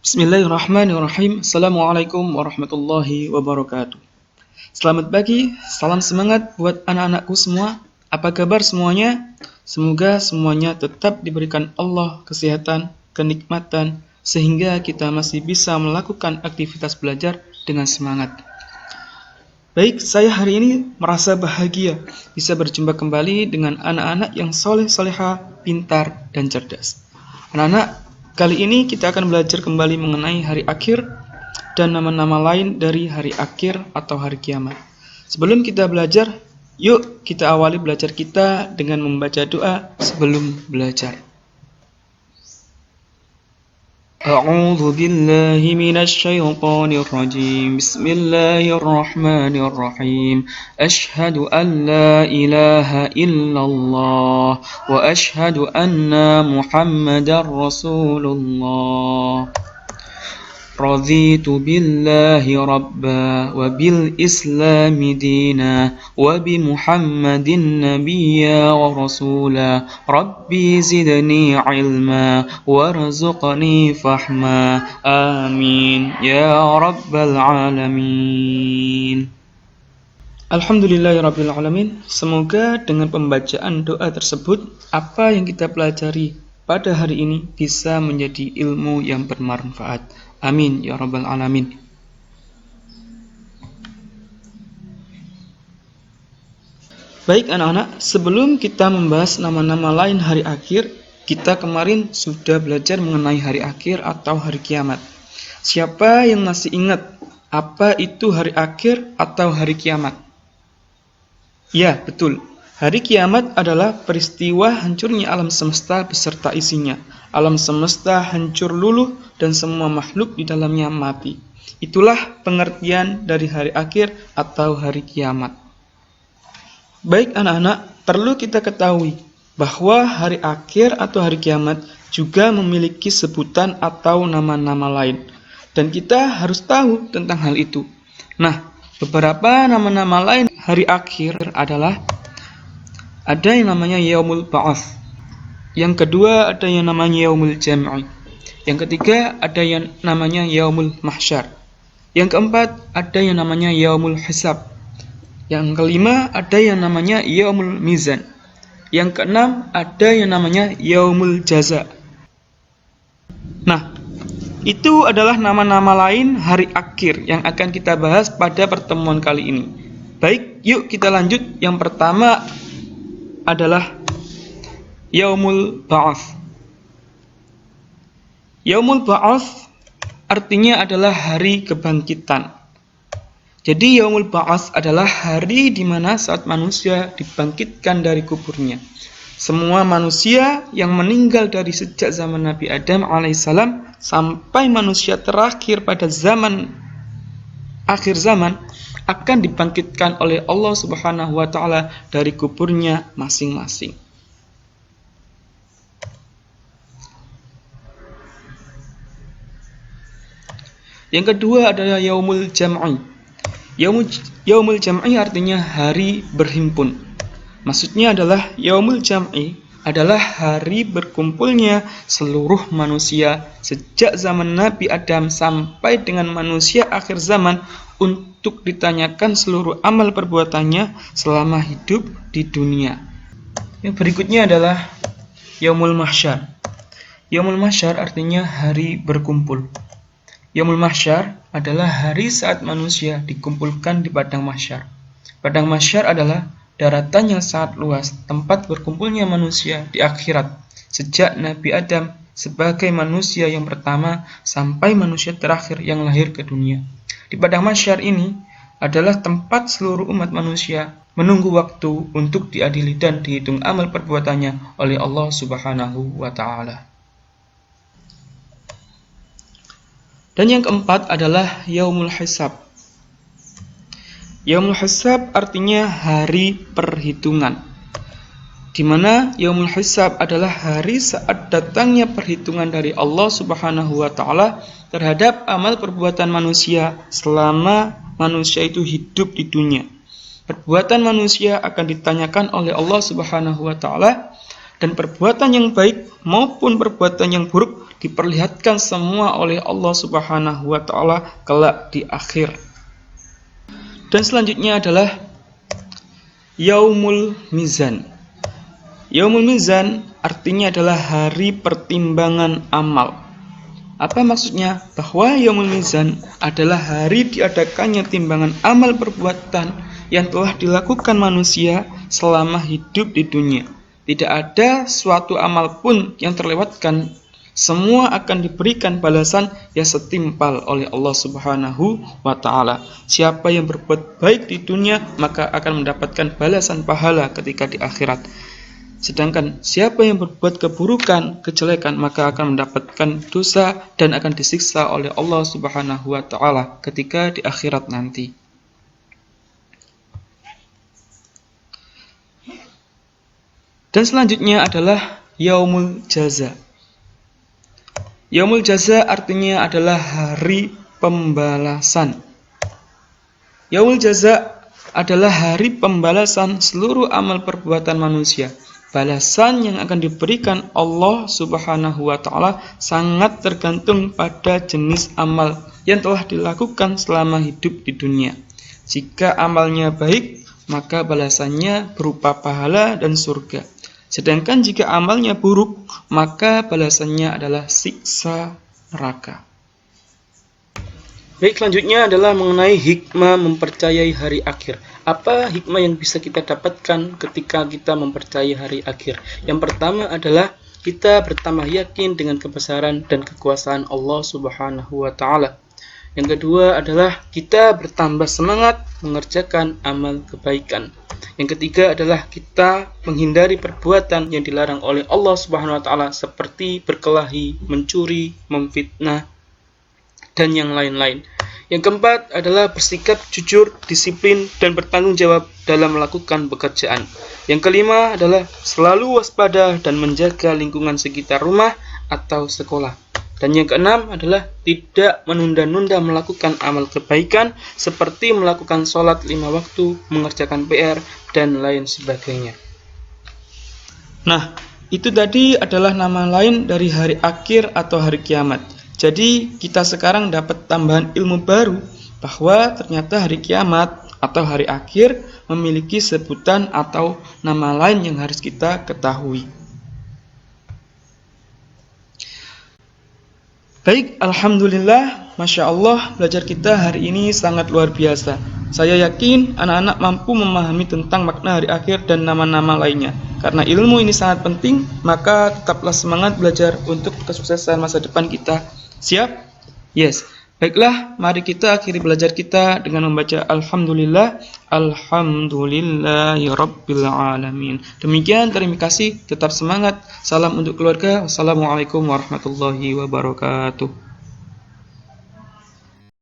Bismillahirrahmanirrahim. Assalamualaikum warahmatullahi wabarakatuh. Selamat pagi, salam semangat buat anak-anakku semua. Apa kabar semuanya? Semoga semuanya tetap diberikan Allah kesehatan, kenikmatan, sehingga kita masih bisa melakukan aktivitas belajar dengan semangat. Baik, saya hari ini merasa bahagia bisa berjumpa kembali dengan anak-anak yang soleh-soleha, pintar, dan cerdas. Anak-anak, kali ini kita akan belajar kembali mengenai hari akhir dan nama-nama lain dari hari akhir atau hari kiamat. Sebelum kita belajar, yuk kita awali belajar kita dengan membaca doa sebelum belajar. A'udzu billahi minasy syaithanir rajim. Bismillahirrahmanirrahim. Asyhadu an la ilaha illallah wa asyhadu anna Muhammadar Rasulullah. Raditu billahi rabba wa bil islami dina wa bi Muhammadin nabiyya wa rasula. Rabbi zidni ilma warzuqni fahma. Amin ya rabbal alamin. Alhamdulillahirabbil alamin. Semoga dengan pembacaan doa tersebut apa yang kita pelajari pada hari ini bisa menjadi ilmu yang bermanfaat. Amin ya rabbal alamin. Baik anak-anak, sebelum kita membahas nama-nama lain hari akhir, kita kemarin sudah belajar mengenai hari akhir atau hari kiamat. Siapa yang masih ingat apa itu hari akhir atau hari kiamat? Ya, betul. Hari kiamat adalah peristiwa hancurnya alam semesta beserta isinya. Alam semesta hancur luluh dan semua makhluk di dalamnya mati. Itulah pengertian dari hari akhir atau hari kiamat. Baik anak-anak, perlu kita ketahui bahwa hari akhir atau hari kiamat juga memiliki sebutan atau nama-nama lain. Dan kita harus tahu tentang hal itu. Nah, beberapa nama-nama lain hari akhir adalah ada yang namanya Yaumul Ba'ats. Yang kedua ada yang namanya Yaumul Jam'i. Yang ketiga ada yang namanya Yaumul Mahsyar. Yang keempat ada yang namanya Yaumul Hisab. Yang kelima ada yang namanya Yaumul Mizan. Yang keenam ada yang namanya Yaumul Jaza. Nah, itu adalah nama-nama lain hari akhir yang akan kita bahas pada pertemuan kali ini. Baik, yuk kita lanjut. Yang pertama adalah Yaumul Ba'ats. Yaumul Ba'ats artinya adalah hari kebangkitan. Jadi Yaumul Ba'ats adalah hari di mana saat manusia dibangkitkan dari kuburnya. Semua manusia yang meninggal dari sejak zaman Nabi Adam alaihissalam sampai manusia terakhir pada zaman akhir zaman akan dibangkitkan oleh Allah Subhanahu wa taala dari kuburnya masing-masing. Yang kedua adalah Yaumul Jam'i. Yaumul Jam'i artinya hari berhimpun. Maksudnya adalah Yaumul Jam'i adalah hari berkumpulnya seluruh manusia sejak zaman Nabi Adam sampai dengan manusia akhir zaman untuk ditanyakan seluruh amal perbuatannya selama hidup di dunia. Yang berikutnya adalah Yaumul Mahsyar. Yaumul Mahsyar artinya hari berkumpul. Yaumul Mahsyar adalah hari saat manusia dikumpulkan di padang mahsyar. Padang mahsyar adalah daratan yang sangat luas, tempat berkumpulnya manusia di akhirat, sejak Nabi Adam sebagai manusia yang pertama sampai manusia terakhir yang lahir ke dunia. Di padang mahsyar ini adalah tempat seluruh umat manusia menunggu waktu untuk diadili dan dihitung amal perbuatannya oleh Allah Subhanahu wa taala. Dan yang keempat adalah Yaumul Hisab. Yaumul Hisab artinya hari perhitungan. Di mana Yaumul Hisab adalah hari saat datangnya perhitungan dari Allah Subhanahu wa taala terhadap amal perbuatan manusia selama manusia itu hidup di dunia. Perbuatan manusia akan ditanyakan oleh Allah Subhanahu wa taala dan perbuatan yang baik maupun perbuatan yang buruk diperlihatkan semua oleh Allah Subhanahu wa taala kelak di akhir. Dan selanjutnya adalah Yaumul Mizan. Yaumul Mizan artinya adalah hari pertimbangan amal. Apa maksudnya? Bahwa Yaumul Mizan adalah hari diadakannya timbangan amal perbuatan yang telah dilakukan manusia selama hidup di dunia. Tidak ada suatu amal pun yang terlewatkan. Semua akan diberikan balasan yang setimpal oleh Allah Subhanahu wa taala. Siapa yang berbuat baik di dunia maka akan mendapatkan balasan pahala ketika di akhirat. Sedangkan siapa yang berbuat keburukan, kejelekan maka akan mendapatkan dosa dan akan disiksa oleh Allah Subhanahu wa taala ketika di akhirat nanti. Dan selanjutnya adalah Yaumul Jaza. Yaumul Jaza artinya adalah hari pembalasan. Yaumul Jaza adalah hari pembalasan seluruh amal perbuatan manusia. Balasan yang akan diberikan Allah Subhanahu wa taala sangat tergantung pada jenis amal yang telah dilakukan selama hidup di dunia. Jika amalnya baik, maka balasannya berupa pahala dan surga. Sedangkan jika amalnya buruk, maka balasannya adalah siksa neraka. Baik, selanjutnya adalah mengenai hikmah mempercayai hari akhir. Apa hikmah yang bisa kita dapatkan ketika kita mempercayai hari akhir? Yang pertama adalah kita bertambah yakin dengan kebesaran dan kekuasaan Allah Subhanahu wa taala. Yang kedua adalah kita bertambah semangat mengerjakan amal kebaikan. Yang ketiga adalah kita menghindari perbuatan yang dilarang oleh Allah Subhanahu wa taala seperti berkelahi, mencuri, memfitnah, dan yang lain-lain. Yang keempat adalah bersikap jujur, disiplin, dan bertanggung jawab dalam melakukan pekerjaan. Yang kelima adalah selalu waspada dan menjaga lingkungan sekitar rumah atau sekolah. Dan yang keenam adalah tidak menunda-nunda melakukan amal kebaikan seperti melakukan sholat 5 waktu, mengerjakan PR, dan lain sebagainya. Nah, itu tadi adalah nama lain dari hari akhir atau hari kiamat. Jadi kita sekarang dapat tambahan ilmu baru bahwa ternyata hari kiamat atau hari akhir memiliki sebutan atau nama lain yang harus kita ketahui. Baik, alhamdulillah, Masya Allah, belajar kita hari ini sangat luar biasa. Saya yakin anak-anak mampu memahami tentang makna hari akhir dan nama-nama lainnya. Karena ilmu ini sangat penting, maka tetaplah semangat belajar untuk kesuksesan masa depan kita. Siap? Yes. Baiklah, mari kita akhiri belajar kita dengan membaca Alhamdulillah, Alhamdulillahirabbil alamin. Demikian, terima kasih, tetap semangat. Salam untuk keluarga. Wassalamualaikum warahmatullahi wabarakatuh.